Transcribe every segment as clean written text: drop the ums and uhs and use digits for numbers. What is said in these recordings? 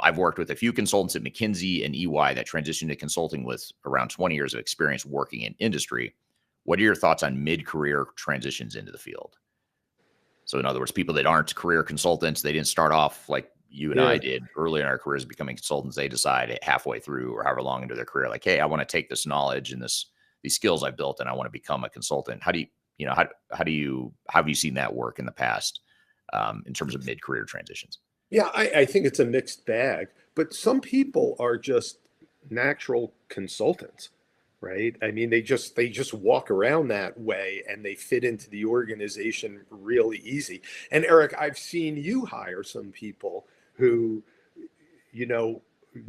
I've worked with a few consultants at McKinsey and EY that transitioned to consulting with around 20 years of experience working in industry. What are your thoughts on mid-career transitions into the field? So in other words, people that aren't career consultants, they didn't start off like you and I did early in our careers becoming consultants. They decide halfway through or however long into their career, like, hey, I want to take this knowledge and these skills I've built and I want to become a consultant. How have you seen that work in the past in terms of mid-career transitions? Yeah, I think it's a mixed bag, but some people are just natural consultants, right? I mean, they just walk around that way and they fit into the organization really easy. And Eric, I've seen you hire some people who, you know,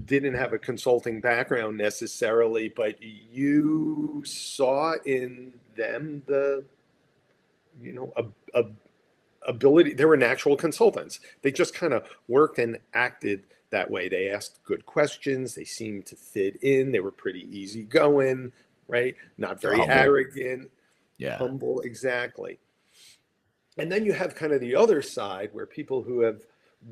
didn't have a consulting background necessarily, but you saw in them the, you know, a ability. They were natural consultants. They just kind of worked and acted that way. They asked good questions. They seemed to fit in. They were pretty easygoing, right? Not very arrogant. Yeah. Humble, exactly. And then you have kind of the other side where people who have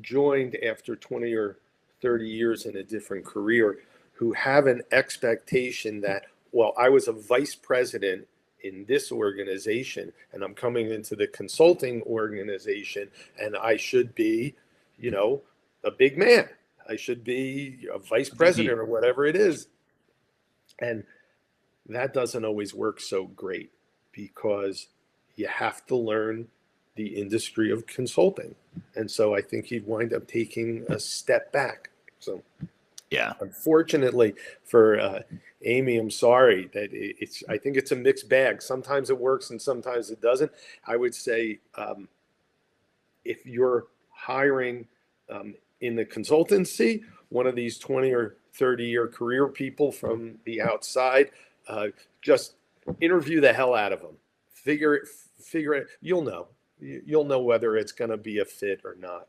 joined after 20 or 30 years in a different career who have an expectation that, well, I was a vice president in this organization and I'm coming into the consulting organization and I should be, you know, a big man. I should be a vice president or whatever it is. And that doesn't always work so great because you have to learn the industry of consulting. And so I think you'd wind up taking a step back. So yeah, unfortunately for Amy, I'm sorry that I think it's a mixed bag. Sometimes it works and sometimes it doesn't. I would say if you're hiring in the consultancy, one of these 20 or 30-year career people from the outside, just interview the hell out of them. Figure it. You'll know whether it's going to be a fit or not.